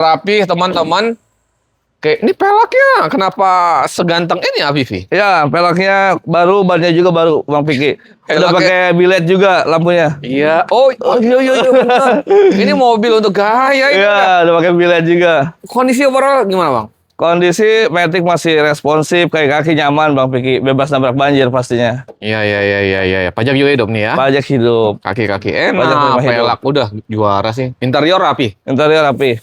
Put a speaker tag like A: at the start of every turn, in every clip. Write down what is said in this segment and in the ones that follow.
A: Rapih teman-teman. Kayak ini peleknya kenapa seganteng ini Afifi?
B: Ya, peleknya baru, bannya juga baru, Bang Piki. Udah pakai bilet juga lampunya.
A: Iya. Oh iya benar. Ini mobil untuk gaya ini.
B: Iya, udah pakai bilet juga.
A: Kondisi overall gimana, Bang?
B: Kondisi Matic masih responsif, kayak kaki nyaman Bang Piki, bebas nabrak banjir pastinya.
A: Iya. Pajak juga hidup nih ya.
B: Pajak hidup.
A: Kaki-kaki
B: Pajak
A: enak,
B: terima hidup.
A: pelak udah juara sih. Interior rapi.
B: Interior rapi.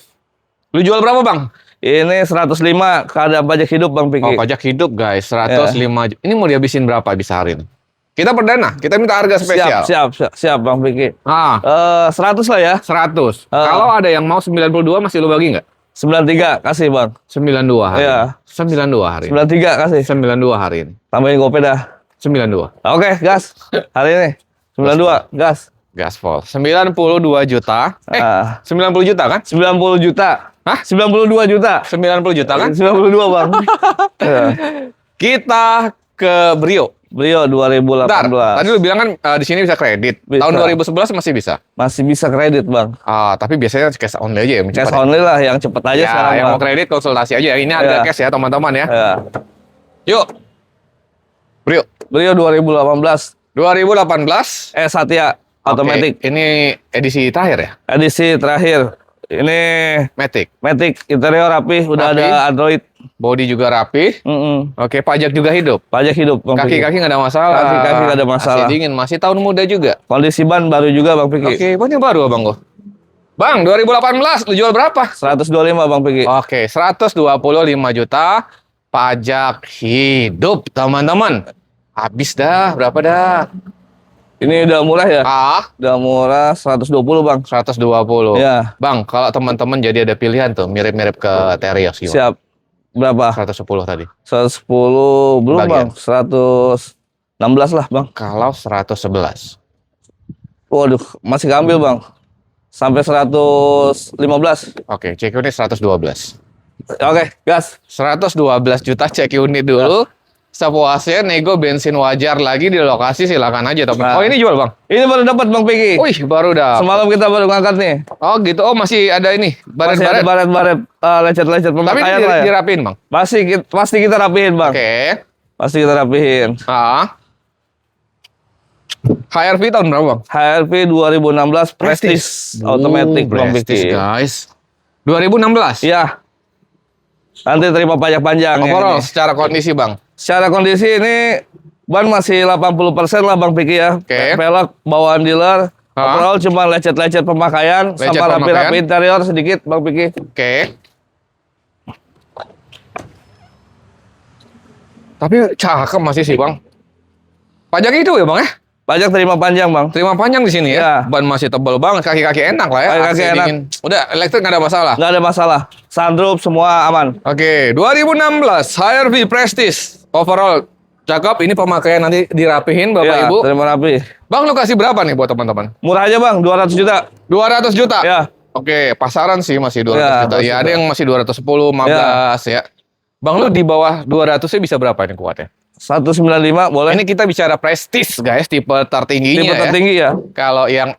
A: Lu jual berapa, Bang?
B: Ini 105 keadaan pajak hidup Bang Piki.
A: Oh, pajak hidup guys, 105 juta. Ini mau dihabisin berapa bisa hari ini? Kita perdana, kita minta harga spesial.
B: Siap Bang Piki. 100 lah ya.
A: 100. Kalau ada yang mau 92 masih lu bagi nggak?
B: 93 kasih Bang.
A: 92 hari.
B: Iya.
A: 92 hari.
B: 93 kasih.
A: 92 hari ini.
B: Tambahin gope dah.
A: 92.
B: Oke, gas. Hari ini 92, gas.
A: Gaspol. 92 juta. 90 juta kan?
B: 90 juta.
A: Hah?
B: 92 juta.
A: 90 juta kan?
B: 92 Bang. Ya.
A: Kita ke Brio.
B: Brio 2018.
A: Bentar, tadi lu bilang kan di sini bisa kredit.
B: Bisa.
A: Tahun 2011 masih bisa.
B: Masih bisa kredit Bang.
A: Tapi biasanya cash only aja ya.
B: Cash only lah yang cepet aja
A: Ya,
B: sekarang
A: yang
B: Bang.
A: mau kredit konsultasi aja. Ini harga cash ya teman-teman ya.
B: Ya.
A: Yuk. Brio.
B: Brio 2018.
A: 2018.
B: Satya Automatic.
A: Ini edisi terakhir ya?
B: Edisi terakhir. Ini Matic interior rapi, udah
A: Rapi.
B: ada Android.
A: Body juga rapi. Oke, pajak juga hidup.
B: Pajak hidup Bang Piki.
A: Kaki-kaki nggak ada masalah.
B: Kaki-kaki nggak ada masalah.
A: Masih dingin, masih tahun muda juga.
B: Kondisi ban baru juga Bang Piki.
A: Oke, bannya baru Abang gua. Bang, 2018 lu jual berapa?
B: 125 Bang Piki.
A: Oke, 125 juta pajak hidup, teman-teman. Habis dah, berapa dah?
B: Ini udah murah ya? Udah murah 120 Bang.
A: 120.
B: Ya.
A: Bang, kalau teman-teman jadi ada pilihan tuh, mirip-mirip ke Terios gimana?
B: Siap. Berapa?
A: 110 tadi.
B: 110 belum
A: Bagian.
B: Bang. 116 lah Bang.
A: Kalau 111.
B: Waduh, masih ngambil Bang. Sampai 115.
A: Oke, cek unit 112.
B: Oke, gas.
A: 112 juta cek unit dulu. Sepuasnya nego bensin wajar lagi di lokasi, silakan aja teman. Oh, ini jual Bang.
B: Ini baru dapat Bang Piki.
A: Wih, baru dah.
B: Semalam kita baru ngangkat nih.
A: Oh, gitu. Oh, masih ada ini.
B: Masih ada baret-baret, lecet-lecet
A: Tapi
B: pemakaian lah ya.
A: dirapiin, Bang.
B: Pasti kita rapihin Bang.
A: Oke.
B: Pasti kita rapihin.
A: HRV tahun berapa, Bang?
B: HRV 2016 Prestige Automatic Bang
A: Prestige,
B: Piki.
A: guys. 2016?
B: Iya. Nanti terima pajak panjang.
A: Overall,
B: ya,
A: secara kondisi, Bang.
B: secara kondisi ini ban masih 80% lah Bang Piki ya.
A: Oke.
B: Pelek bawaan dealer. Overall cuma lecet-lecet pemakaian
A: Lecet
B: sama
A: pemakaian.
B: rapi-rapi interior sedikit Bang Piki.
A: Oke. Tapi cakep masih sih, Bang. Pajak itu ya, Bang ya?
B: Pajak terima panjang Bang.
A: Terima panjang di sini ya.
B: Ya.
A: Ban masih tebal banget, kaki-kaki enak lah ya.
B: Kaki-kaki
A: AC
B: enak.
A: dingin. Udah, elektrik nggak ada masalah.
B: Nggak ada masalah. Sunroof semua aman.
A: Oke, 2016 HRV Prestige. Overall cakep, ini pemakaian nanti dirapihin Bapak
B: Ya,
A: Ibu.
B: terima rapi.
A: Bang, lu kasih berapa nih buat teman-teman?
B: Murah aja Bang, 200 juta.
A: 200 juta?
B: Ya.
A: Oke, pasaran sih masih 200
B: Ya,
A: juta. Ya,
B: 200
A: ada yang masih 210, 15 ya. Bang, lu di bawah 200-nya bisa berapa ini kuatnya?
B: 195 boleh.
A: Ini kita bicara Prestige, guys, tipe tertingginya
B: Tipe tertinggi ya.
A: Kalau yang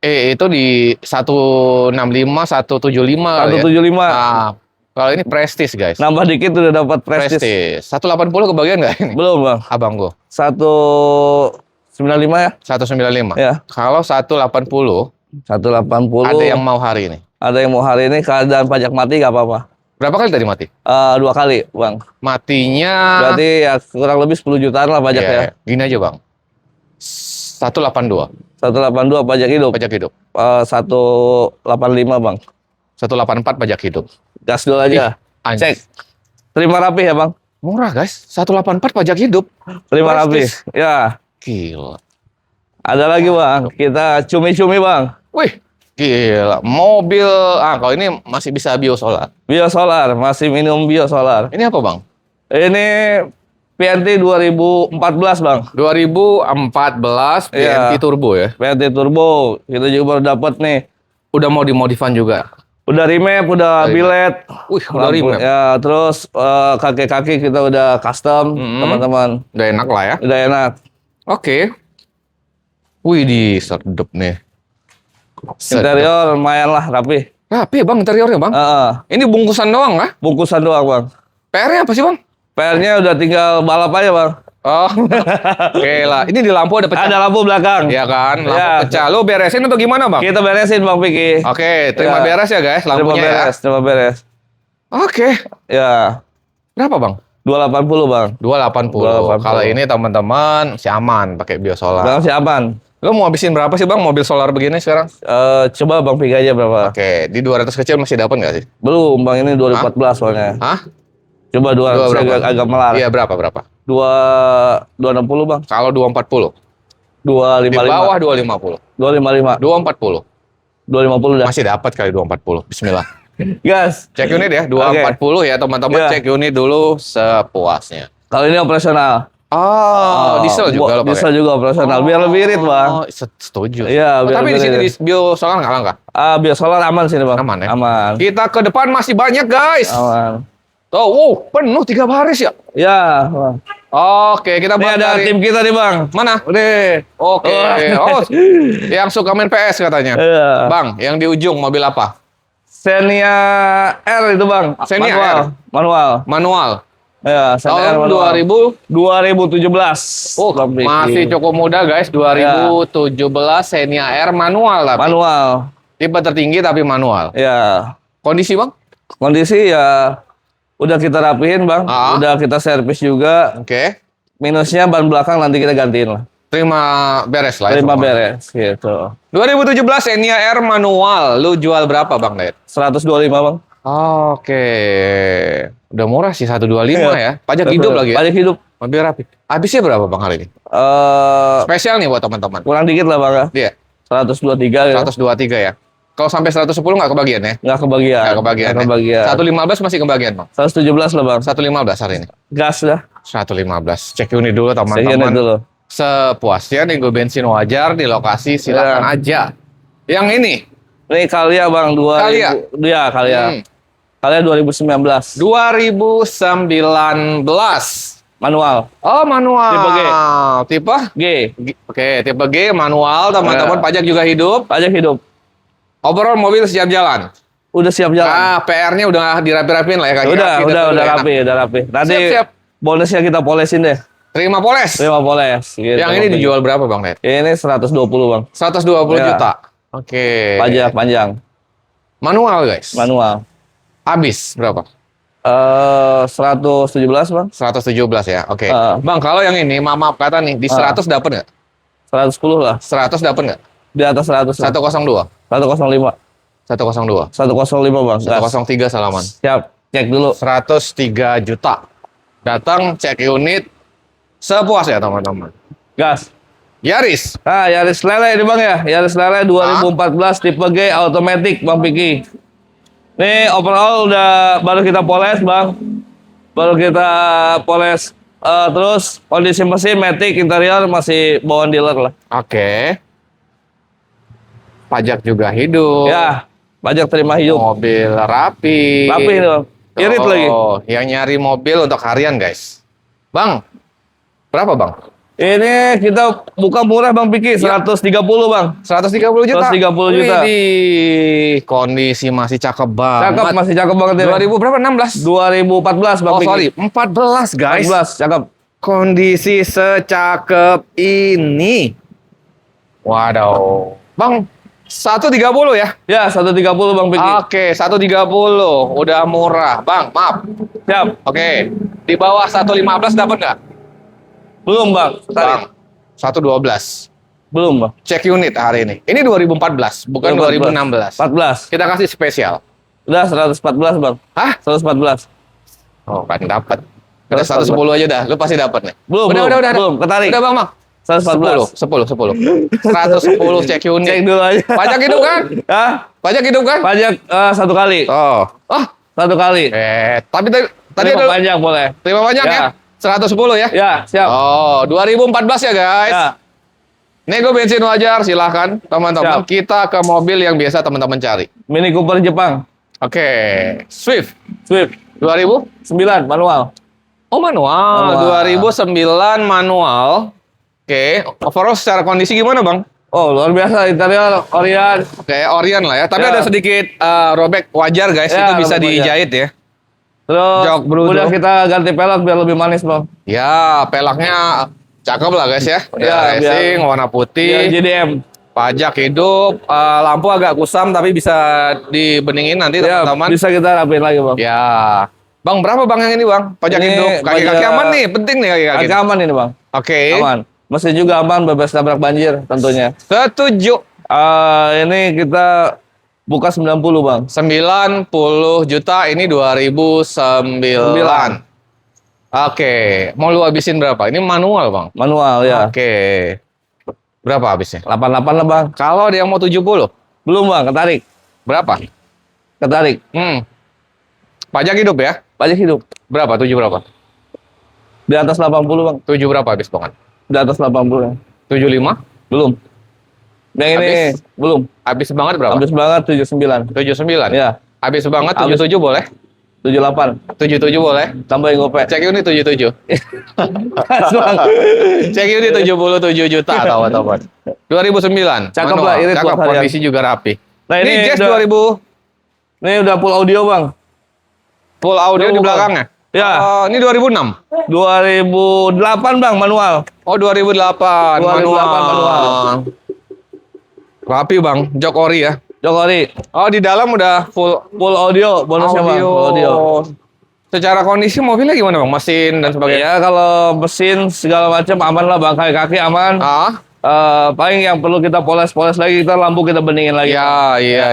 A: itu di 165, 175 kali ya.
B: 175.
A: Nah, kalau ini Prestige, guys.
B: Nambah dikit udah dapat Prestige.
A: Prestige. 180 kebagian nggak ini?
B: Belum Bang.
A: Abang gua.
B: 195 ya.
A: 195.
B: Ya.
A: Kalau 180,
B: 180.
A: ada yang mau hari ini.
B: Ada yang mau hari ini keadaan pajak mati nggak apa-apa.
A: Berapa kali tadi mati?
B: 2 kali Bang.
A: Matinya
B: Berarti ya kurang lebih 10 jutaan lah pajak ya.
A: Gini aja, Bang. 182
B: 182 pajak hidup.
A: pajak hidup.
B: 185 Bang.
A: 184 pajak hidup.
B: Gas dulu aja.
A: Anjir.
B: Cek. Terima rapi ya Bang.
A: Murah, guys. 184 pajak hidup.
B: Terima rapi.
A: Prestige.
B: Ya.
A: Gila.
B: Ada lagi Bang. Kita cumi-cumi Bang.
A: Wih, gila. Mobil, kalau ini masih bisa biosolar.
B: Biosolar, masih minum biosolar.
A: Ini apa, Bang?
B: Ini PNT 2014 Bang.
A: 2014 PNT
B: Iya.
A: Turbo ya.
B: PNT Turbo. Kita juga baru dapat nih.
A: Udah mau dimodifan juga.
B: Udah remap, udah bilet.
A: Wih, udah
B: Lampu-
A: remap.
B: Ya, terus kaki-kaki kita udah custom, teman-teman.
A: Udah enak lah ya.
B: Udah enak.
A: Oke. Wih, di sedep nih. Sedep.
B: Interior lumayan lah, rapi.
A: Rapi bang interiornya bang.
B: Heeh.
A: Ini bungkusan doang kah?
B: Bungkusan doang bang.
A: PR-nya apa sih bang?
B: PR-nya udah tinggal balap aja bang.
A: Oh, oke lah. Ini di lampu ada pecah.
B: Ada lampu belakang.
A: Iya kan, lampu
B: Ya.
A: pecah. Lu beresin atau gimana bang?
B: Kita beresin bang Piki.
A: Oke, terima
B: Ya.
A: beres ya guys,
B: Terima
A: lampunya ya.
B: beres, terima beres.
A: Oke,
B: Ya,
A: berapa bang?
B: 280 bang.
A: 280.
B: 280.
A: Kalau ini teman-teman si aman pakai biosolar.
B: Bang si aman.
A: Lu mau habisin berapa sih bang mobil solar begini sekarang?
B: Coba bang Piki aja berapa?
A: Oke, di 200 kecil masih dapat nggak sih?
B: Belum bang, ini 2014 soalnya.
A: Hah?
B: Coba 200
A: berapa?
B: agak melar.
A: Iya berapa?
B: 260 bang.
A: Kalau 240. Di
B: 255.
A: bawah 250.
B: 255.
A: 240.
B: 250 dah.
A: Masih dapat kali 240. Bismillah.
B: Gas.
A: Cek unit ya, 240 ya teman-teman.
B: Iya.
A: Cek unit dulu sepuasnya.
B: Kalau ini operasional.
A: Oh, diesel juga lo pakai.
B: Diesel juga operasional. Biar lebih irit bang.
A: Oh, setuju.
B: Iya, biar
A: Tapi di
B: lebih
A: sini di
B: irit.
A: biosolar nggak langka.
B: Biosolar aman sini bang.
A: Aman ya?
B: Aman.
A: Kita ke depan masih banyak guys.
B: Aman.
A: Tuh, wow, penuh 3 baris ya.
B: Ya. Bang.
A: Oke, kita
B: Ini
A: bahas
B: ada
A: dari
B: tim kita nih bang.
A: mana?
B: Nih.
A: Oke. Oh, yang suka main PS katanya.
B: Iya.
A: Bang, yang di ujung mobil apa?
B: Xenia R itu bang.
A: Xenia
B: manual.
A: R.
B: Manual.
A: Manual.
B: Ya, Xenia R
A: Tahun
B: manual. 2017.
A: Oh,
B: Bang Piki.
A: masih cukup muda guys. 2017 Xenia R manual tapi.
B: Manual.
A: Tipe tertinggi tapi manual.
B: Ya.
A: Kondisi bang?
B: Kondisi ya udah kita rapihin bang.
A: Ah.
B: Udah kita servis juga.
A: Oke.
B: Minusnya ban belakang nanti kita gantiin lah.
A: Terima beres lah. ya
B: Terima
A: semua.
B: beres gitu.
A: 2017 Xenia R manual. Lu jual berapa bang Dayat?
B: 125 bang.
A: Oke. Udah murah sih 125 ya. Pajak hidup lagi ya.
B: Pajak hidup.
A: Mobil rapi. Habisnya berapa bang hari ini? Spesial nih buat teman-teman.
B: Kurang dikit lah bang ya.
A: Dia
B: 123 ya.
A: 123 ya. Kalau sampai 110 nggak kebagian ya?
B: Nggak kebagian.
A: Nggak kebagian.
B: Nggak
A: ya?
B: kebagian.
A: 115 masih kebagian bang.
B: 117 lah bang.
A: 115 hari ini.
B: Gas dah.
A: 115. Cek unit dulu
B: Saya
A: teman-teman.
B: dulu.
A: Sepuasnya nego bensin wajar di lokasi silakan aja. Yang ini
B: Ini Kalia bang. 2000.
A: Kalia?
B: Iya Kalia.
A: hmm,
B: Kalia 2019.
A: 2019.
B: Manual.
A: Oh manual.
B: Tipe G.
A: Tipe?
B: G.
A: Oke, tipe G manual teman-teman.
B: Ya.
A: Pajak juga hidup.
B: Pajak hidup.
A: Overall mobil siap jalan.
B: Udah siap jalan.
A: PR-nya udah dirapi-rapin lah ya kaki-kaki
B: udah
A: dulu ya.
B: rapi, udah rapi. Nanti
A: Siap.
B: bonusnya kita polesin deh.
A: Terima poles.
B: Terima poles. Gitu,
A: Yang ini dijual berapa Bang Ned?
B: Ini 120 bang.
A: 120
B: Ya.
A: juta. Oke.
B: Pajak panjang.
A: Manual guys.
B: Manual.
A: Habis berapa?
B: 117 bang.
A: 117 ya. Oke.
B: Ah.
A: Bang, kalau yang ini maaf kata nih di 100 dapat nggak?
B: 110 lah.
A: 100 dapat nggak?
B: Di atas 100 lah.
A: 102.
B: 105.
A: 102.
B: 105 bang. Gas.
A: 103 salaman.
B: Siap. Cek dulu.
A: 103 juta. Datang cek unit sepuas ya teman-teman.
B: Gas.
A: Yaris.
B: Yaris Lele ini bang ya. Yaris Lele 2014 tipe G automatic bang Piki. Nih overall udah baru kita poles bang. Baru kita poles. Terus kondisi mesin, matic, interior masih bawaan dealer lah.
A: Oke. Pajak juga hidup.
B: Ya, pajak terima hidup.
A: Mobil rapi.
B: Rapi ini bang. Irit lagi.
A: Yang nyari mobil untuk harian guys. Bang, berapa bang?
B: Ini kita buka murah bang Piki,
A: Ya.
B: 130 bang.
A: 130 juta.
B: 130 juta.
A: Widih, kondisi masih cakep banget.
B: Cakep, masih cakep banget ini.
A: 2000 berapa? 16?
B: 2014 bang
A: Oh
B: Piki.
A: sorry, 14 guys.
B: 14, cakep.
A: Kondisi secakep ini. Waduh. Bang, 130 ya?
B: Ya, 130 bang Piki.
A: Oke, 130. Udah murah. Bang, maaf.
B: Siap.
A: Oke. Di bawah 115 dapat nggak?
B: Belum bang.
A: Bang, 112.
B: Belum bang.
A: Cek unit hari ini. Ini 2014, bukan 2016.
B: 14.
A: Kita kasih spesial.
B: Udah 114 bang.
A: Hah?
B: 114.
A: Oh, kan dapat. Udah 110 aja dah. Lu pasti dapat nih.
B: Belum,
A: udah,
B: belum,
A: udah.
B: belum. Ketarik.
A: Udah, Bang, Bang.
B: 114.
A: 10. 110 cek unit.
B: Cek dulu aja.
A: Pajak hidup kan?
B: Hah?
A: Pajak hidup kan?
B: Pajak satu kali.
A: Oh. Ah,
B: Satu kali.
A: tapi tadi
B: Terima
A: ada
B: panjang boleh.
A: terima banyak ya.
B: Ya.
A: 110 ya?
B: Ya, siap.
A: Oh, 2014 ya, guys.
B: Ya.
A: Nego bensin wajar, silahkan teman-teman.
B: Siap.
A: Kita ke mobil yang biasa teman-teman cari.
B: Mini Cooper Jepang.
A: Oke, Swift
B: Swift
A: 2000.
B: 9 manual.
A: Oh, manual.
B: Manual.
A: 2009 manual. Oke, overall secara kondisi gimana, Bang?
B: Oh, luar biasa interior Orion.
A: Kayak Orion lah ya. Tapi
B: Ya.
A: ada sedikit robek wajar guys.
B: Ya,
A: Itu bisa
B: robek wajar.
A: dijahit ya.
B: Terus
A: Jok Bruno.
B: udah kita ganti pelek biar lebih manis, Bang.
A: Ya, pelaknya cakep lah guys ya. Udah
B: Ya,
A: racing, warna
B: Biar
A: putih.
B: JDM.
A: Pajak hidup. Lampu agak kusam tapi bisa dibeningin nanti
B: Ya,
A: teman-teman.
B: bisa kita rapiin lagi, Bang.
A: Ya. Bang, berapa bang yang ini bang? Pajak
B: Ini
A: hidup. Kaki-kaki
B: pajak-
A: aman nih. Penting nih kaki-kaki.
B: Kaki aman ini, Bang.
A: Oke.
B: Aman. Mesin juga aman, bebas nabrak banjir tentunya.
A: Setuju.
B: Ini kita buka 90, Bang.
A: 90 juta, ini 2009. Oke, mau lu habisin berapa? Ini manual, Bang.
B: Manual ya.
A: Oke. Berapa habisnya?
B: 88 lah, Bang.
A: Kalau ada yang mau 70,
B: Belum, Bang, ketarik.
A: berapa?
B: Ketarik.
A: Pajak hidup ya?
B: Pajak hidup.
A: Berapa? 7 berapa?
B: Di atas 80, Bang.
A: 7 berapa habis, Bang?
B: Di atas 80 ya.
A: 75?
B: Belum. Yang ini
A: Habis?
B: belum.
A: Habis banget berapa?
B: Habis banget 79.
A: 79?
B: Ya,
A: Habis banget
B: Habis.
A: 77 boleh?
B: 78.
A: 77 boleh?
B: Tambahin gope.
A: Cek ini 77.
B: Pas, Bang.
A: Cek ini 77 juta atau apa? 2009.
B: Cakep
A: Manual.
B: lah, irit
A: Cakep,
B: buat harian.
A: kondisi juga rapi.
B: Nah,
A: Ini
B: ini
A: Jazz
B: udah-
A: 2000
B: Ini udah full audio, Bang.
A: full audio
B: Udah
A: di
B: bukan.
A: belakangnya.
B: Ya.
A: Ini 2006.
B: 2008, Bang, manual.
A: Oh 2008
B: 2008 manual.
A: Rapi bang, jok ori ya.
B: Jokowi.
A: Oh di dalam udah full
B: Full audio, bonusnya, Bang. Full audio.
A: Secara kondisi mobilnya gimana bang? Mesin dan sebagainya.
B: Ya, kalau mesin segala macam aman lah, Bang. Kaki-kaki aman. Paling yang perlu kita poles-poles lagi, kita lampu kita beningin lagi.
A: Ya, iya.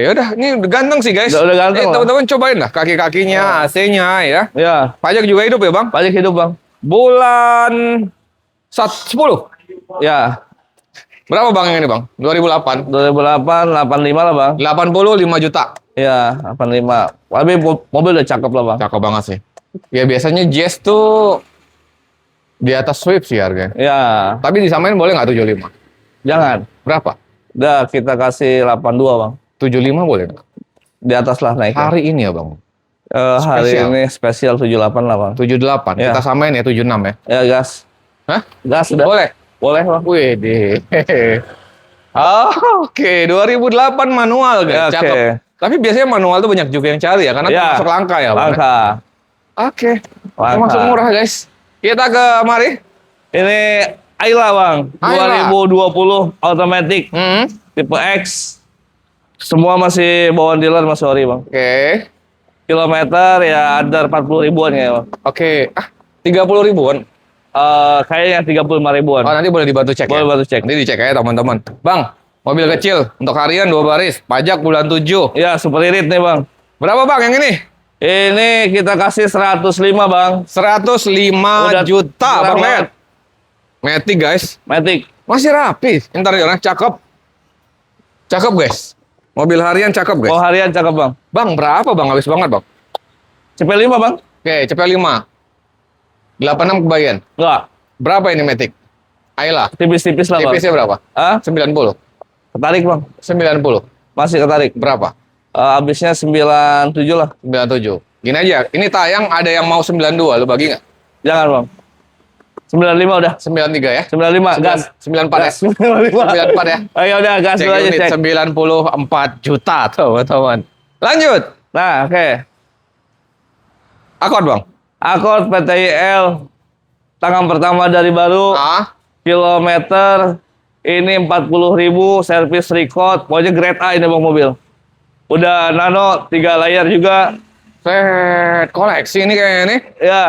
A: Yaudah, ini udah ganteng sih guys.
B: Udah ganteng lah.
A: Teman-teman cobain lah kaki-kakinya, AC-nya ya.
B: Ya,
A: Pajak juga hidup ya bang.
B: pajak hidup, Bang.
A: Bulan 10.
B: Ya,
A: Berapa bang yang ini bang? 2008.
B: 2008, 85 lah, Bang.
A: 85 juta.
B: Ya, 85. Tapi mobil udah cakep lah, Bang.
A: Cakep banget sih. Ya biasanya Jazz tuh di atas Swift sih harganya.
B: Ya,
A: Tapi disamain boleh nggak 75?
B: jangan.
A: Berapa?
B: Udah kita kasih 82, Bang.
A: 75 boleh nggak?
B: Di atas lah naik.
A: Hari ini ya bang?
B: Hari
A: spesial.
B: ini spesial 78 lah, Bang.
A: 78.
B: Ya.
A: Kita samain ya 76 ya?
B: Ya, gas.
A: Hah?
B: Gas udah.
A: Boleh?
B: Boleh, Bang.
A: Wih deh. Oke, 2008 manual guys.
B: Ya, oke.
A: Cakep. Tapi biasanya manual tuh banyak juga yang cari ya, karena
B: Ya.
A: termasuk langka ya bang.
B: Langka.
A: Oke.
B: Langka.
A: Termasuk murah guys. Kita ke mari.
B: Ini Ayla, Bang.
A: Ayla.
B: 2020 automatic tipe X. Semua masih bawaan dealer, masih ori, Bang.
A: Oke.
B: Kilometer ya ada 40 ribuan ya, Bang.
A: Oke. 30 ribuan.
B: Kayaknya 35 ribuan.
A: Oh, nanti boleh dibantu cek
B: Boleh
A: ya?
B: bantu cek.
A: Nanti dicek aja teman-teman. Bang, mobil kecil untuk harian 2 baris, pajak bulan 7.
B: Ya, super irit nih, Bang.
A: Berapa bang yang ini?
B: Ini kita kasih 105, Bang.
A: 105
B: Udah
A: juta
B: murah
A: bang
B: banget.
A: Matt. Matic guys.
B: Matic.
A: Masih rapi. Interiornya cakep. Cakep guys. Mobil harian cakep guys.
B: Oh, harian cakep, Bang.
A: Bang, berapa bang? Habis banget bang.
B: CP5, Bang.
A: Oke, CP5. 86 kebagian.
B: Enggak.
A: Berapa ini Matic? Ayla.
B: Tipis-tipis lah, Bang.
A: TPC berapa?
B: Hah?
A: 90.
B: Ketarik, Bang.
A: 90.
B: Masih ketarik.
A: Berapa?
B: Habisnya 97 lah.
A: 97. Gini aja, ini tayang ada yang mau 92, lu bagi nggak?
B: Jangan, Bang. 95 udah.
A: 93 ya?
B: 95, gas.
A: 94 ya?
B: 95.
A: 94 ya?
B: Ayo udah, gas
A: Cek
B: dulu aja,
A: unit
B: cek.
A: 94 juta teman-teman. Lanjut.
B: Nah, oke.
A: Akord bang.
B: Accord PTIL. Tangan pertama dari baru. Kilometer. Ini 40.000. Servis record. Pokoknya grade A ini, Bang, mobil. Udah nano, 3 layar juga.
A: Set koleksi ini kayaknya nih.
B: Ya.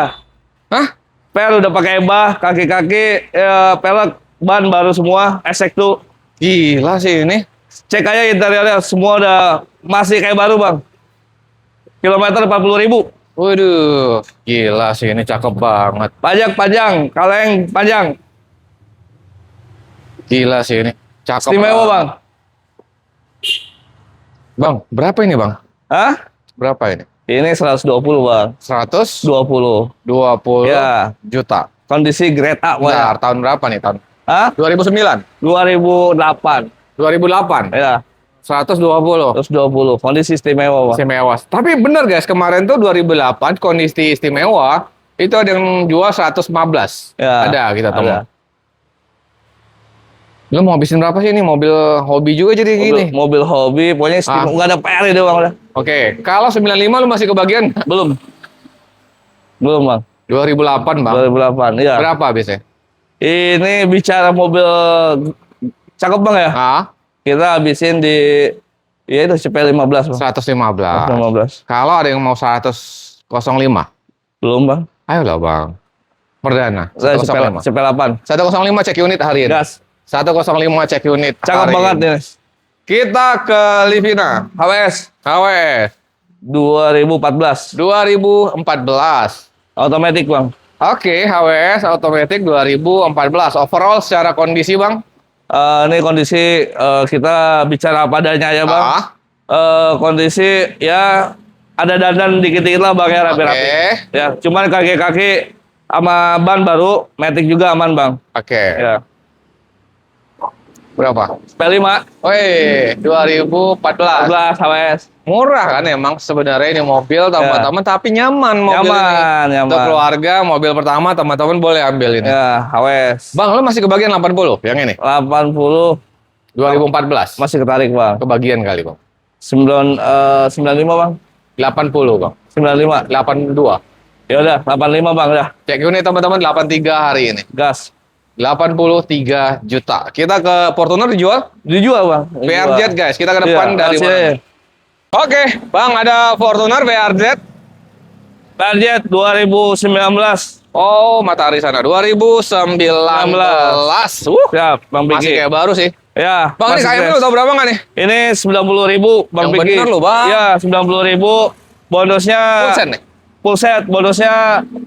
A: Hah?
B: Pel udah pakai bah. Kaki-kaki. Pelek. Ban baru semua. Esek tuh.
A: Gila sih ini.
B: Cek aja interiornya. Semua udah masih kayak baru, Bang. Kilometer 40.000.
A: Waduh, gila sih ini cakep banget.
B: Pajak panjang, kaleng panjang.
A: Gila sih ini. Cakep.
B: Istimewa,
A: banget.
B: Bang.
A: Bang, berapa ini bang?
B: Hah?
A: Berapa ini?
B: Ini 120, Bang.
A: 120
B: 20. Ya.
A: juta.
B: Kondisi grade A, Bang.
A: Bentar, tahun berapa nih tahun?
B: Hah?
A: 2009?
B: 2008.
A: 2008?
B: Ya,
A: 120.
B: 120. Kondisi istimewa, Bang.
A: Istimewa. Tapi bener guys, kemarin tuh 2008 kondisi istimewa itu ada yang jual 115.
B: Ya,
A: Ada kita temu.
B: ada.
A: Lu mau habisin berapa sih ini? Mobil hobi juga jadi gini.
B: Mobil hobi, pokoknya nggak ada PR itu bang udah.
A: Oke, kalau 95 lu masih kebagian?
B: Belum. Belum bang.
A: 2008 bang.
B: 2008, iya.
A: Berapa habisnya?
B: Ini bicara mobil cakep bang ya.
A: Ah,
B: Kita habisin di, ya itu CP15 bang.
A: 115.
B: 15.
A: Kalau ada yang mau 105,
B: Belum bang.
A: ayolah bang. Perdana.
B: Saya
A: 105.
B: CP8.
A: 105 cek unit hari ini.
B: Gas.
A: 105 cek unit.
B: Cakep
A: hari
B: banget
A: ini.
B: nih.
A: Kita ke Livina.
B: HWS
A: HWS
B: 2014.
A: 2014.
B: Otomatis bang.
A: Oke, HWS Automatic 2014. Overall secara kondisi bang?
B: Ini kondisi kita bicara apa adanya ya bang.
A: Ah,
B: Kondisi ya ada dandan dikit-dikit lah bang ya rapi-rapi.
A: Oke.
B: Ya, cuman kaki-kaki sama ban baru, matic juga aman bang.
A: Oke.
B: Ya.
A: Berapa?
B: P5
A: Wih, 2014.
B: 14 HWS.
A: Murah kan emang sebenarnya ini mobil teman-teman, tapi nyaman mobil
B: Nyaman,
A: ini.
B: nyaman.
A: Untuk keluarga, mobil pertama teman-teman boleh ambil ini.
B: Ya, HWS.
A: Bang, lu masih kebagian 80 yang ini?
B: 80
A: 2014.
B: masih ketarik bang.
A: Kebagian kali bang.
B: 95 bang.
A: 80 bang.
B: 95.
A: 82.
B: Ya udah, 85 bang udah.
A: Cek unit teman-teman 83 hari ini.
B: Gas.
A: 83 juta. Kita ke Fortuner dijual?
B: Dijual bang.
A: VRZ guys, kita ke depan dari
B: kasih
A: mana?
B: aja.
A: Oke, Bang ada Fortuner VRZ.
B: VRZ 2019.
A: Oh, Matahari sana 2019.
B: Siap, Bang Piki.
A: Masih kayak baru sih.
B: Ya,
A: Bang, ini
B: masih
A: KM
B: fresh.
A: lu tau berapa nggak nih?
B: Ini 90.000 Bang
A: Yang
B: Piki.
A: bener lu, Bang.
B: Ya, 90.000. Bonusnya
A: Full set nih.
B: full set. Bonusnya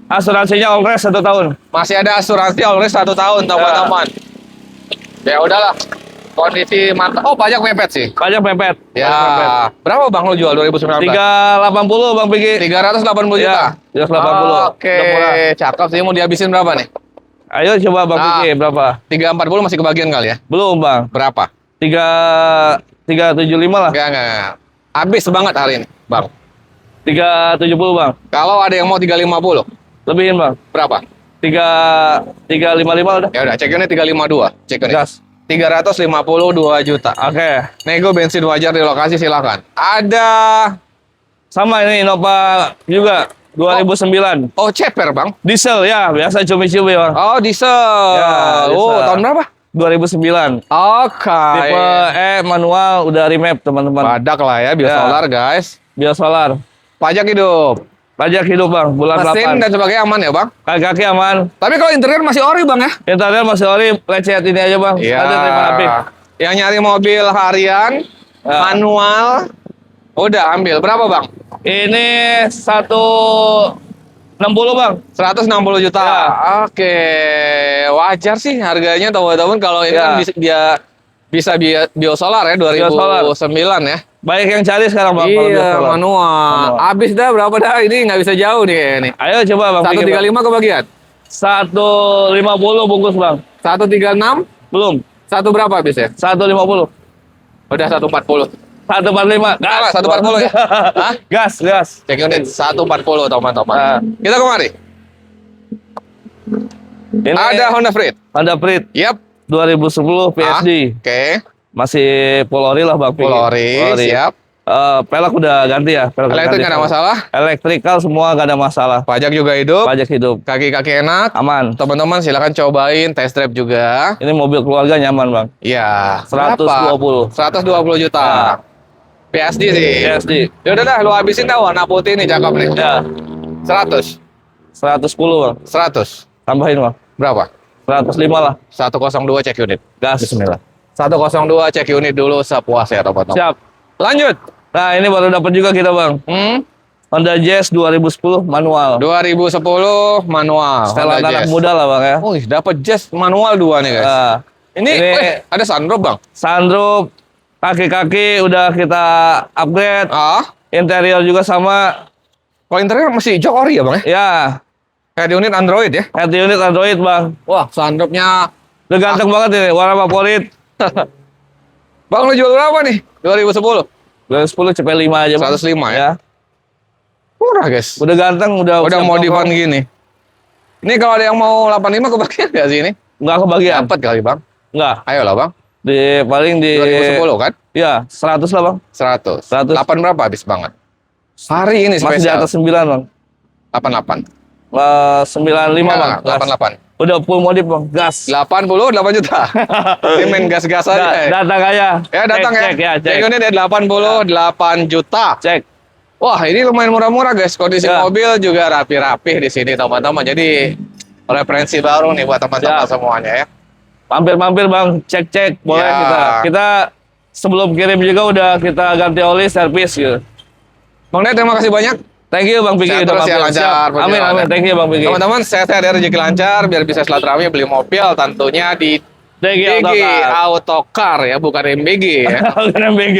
B: asuransinya all rest 1 tahun.
A: Masih ada asuransi already 1 tahun, teman-teman. Ya udahlah. Kondisi mantap. Oh, pajak mepet sih.
B: Pajak mepet.
A: Ya.
B: Pajak mepet.
A: Berapa Bang lu jual 2019?
B: 380 Bang Piki.
A: 380 juta.
B: Ya, 380.
A: Oke,
B: Udah murah.
A: cakep sih. Mau dihabisin berapa nih?
B: Ayo coba Bang Piki berapa?
A: 340 masih kebagian kali ya?
B: Belum Bang.
A: Berapa?
B: 375 lah.
A: Enggak. Habis banget hari ini, Bang.
B: 370 Bang.
A: Kalau ada yang mau 350,
B: Lebihin Bang.
A: berapa?
B: 355 udah.
A: Ya udah, cek unit 352. Cek unit.
B: Gas.
A: 352 juta.
B: Oke.
A: Nego bensin wajar di lokasi silakan. Ada
B: Sama ini Innova juga 2009.
A: oh ceper, Bang.
B: Diesel ya, biasa cumi-cumi Bang.
A: Oh, diesel.
B: Ya,
A: Oh,
B: diesel.
A: tahun berapa?
B: 2009.
A: Oke.
B: Tipe E manual udah remap teman-teman.
A: Badak lah ya, biosolar, guys.
B: Biosolar.
A: Pajak hidup.
B: Pajak hidup Bang, bulan
A: Mesin
B: 8.
A: dan sebagainya aman ya, Bang?
B: Kaki-kaki aman.
A: Tapi kalau interior masih ori, Bang ya?
B: Interior masih ori, lecet ini aja Bang.
A: Iya.
B: Ada terima kasih.
A: Yang nyari mobil harian,
B: Ya.
A: manual, udah ambil. Berapa, Bang?
B: Ini 160 Bang.
A: 160 juta.
B: Ya.
A: Oke, wajar sih harganya teman-teman kalau ini
B: Ya.
A: kan bisa biosolar ya 2009 ya.
B: Banyak yang cari sekarang Bang. kalau
A: Iya,
B: biosolar.
A: manual. Habis dah berapa dah ini nggak bisa jauh nih kayaknya nih.
B: Ayo coba Bang.
A: 135 kebagian.
B: 150 bungkus Bang.
A: 136,
B: Belum.
A: satu berapa habisnya?
B: 150.
A: Udah 140.
B: 145.
A: Gas, 140 ya. Hah?
B: Gas, gas.
A: Cek unit 140 teman-teman.
B: Nah.
A: Kita kemari.
B: Ini
A: Ada Honda Freed.
B: Honda Freed
A: Yap.
B: 2010 PSD.
A: Oke.
B: Masih full ori lah Bang.
A: Full ori, siap.
B: Pelek udah ganti ya. Pelek udah
A: Elektrik
B: ganti
A: nggak ada
B: semua.
A: masalah.
B: Elektrikal semua nggak ada masalah.
A: Pajak juga hidup.
B: Pajak hidup.
A: Kaki-kaki enak.
B: Aman.
A: Teman-teman silakan cobain test drive juga.
B: Ini mobil keluarga nyaman Bang.
A: Iya.
B: 120.
A: 120 juta.
B: Nah.
A: PSD sih.
B: PSD.
A: Ya udah dah, lu habisin dah warna putih nih cakep nih.
B: Ya.
A: 100.
B: 110 Bang.
A: 100.
B: Tambahin Bang.
A: Berapa?
B: 105 lah.
A: 102 cek unit.
B: Gas.
A: Bismillah. 102 cek unit dulu sepuasnya teman-teman.
B: Siap.
A: Lanjut.
B: Nah ini baru dapat juga kita Bang. Honda Jazz 2010 manual.
A: 2010 manual.
B: Setelan
A: Honda
B: anak
A: Jazz.
B: muda lah Bang ya.
A: Wih, dapat Jazz manual 2 nih guys.
B: Nah,
A: Ini ada sunroof, Bang.
B: sunroof, kaki-kaki udah kita upgrade. Interior juga sama.
A: Kalau interior masih jok ori ya, Bang ya?
B: Ya,
A: Kayak di unit Android ya.
B: head unit Android Bang.
A: Wah, sunroofnya.
B: Udah ganteng banget ini, warna favorit.
A: Bang, lu jual berapa nih? 2010.
B: 2010 CP5 aja Bang.
A: 105 ya? Murah, guys.
B: Udah ganteng, udah siap
A: modifan
B: nongkrong.
A: gini. Ini kalau ada yang mau 85 kebagian nggak sih ini?
B: Nggak kebagian.
A: Dapat kali, Bang.
B: Enggak.
A: Ayo lah bang.
B: Paling di
A: 2010 kan?
B: ya 100 lah bang.
A: 100.
B: 100.
A: 8 berapa habis banget? Hari ini
B: Masih di
A: spesial.
B: atas 9 bang.
A: 88.
B: 95 bang.
A: Enggak, 88.
B: Udah full modif bang. Gas.
A: 88 juta. Ini main gas-gas aja.
B: Datang aja.
A: Ya datang
B: Cek,
A: ya.
B: Cek ya. Cek.
A: Cek ini dari 88 juta.
B: Cek.
A: Wah, ini lumayan murah-murah guys. Kondisi
B: Ya.
A: mobil juga rapi-rapi di sini teman-teman. Jadi referensi baru nih buat teman-teman
B: Ya.
A: semuanya ya.
B: Mampir-mampir bang. Cek-cek. Boleh
A: Ya.
B: Kita sebelum kirim juga udah kita ganti oli, servis gitu.
A: Bang Ded, terima kasih banyak.
B: Thank you bang Piki.
A: Sehat
B: udah
A: terus ya,
B: mampir.
A: lancar
B: Siap. Amin,
A: perjalanan.
B: amin. Thank you bang Piki.
A: Teman-teman, sehat-sehat ya, rezeki lancar biar bisa silaturahmi beli mobil tentunya di
B: Thank you
A: DG
B: Autocar.
A: Autocar ya, bukan MBG ya.
B: Bukan MBG.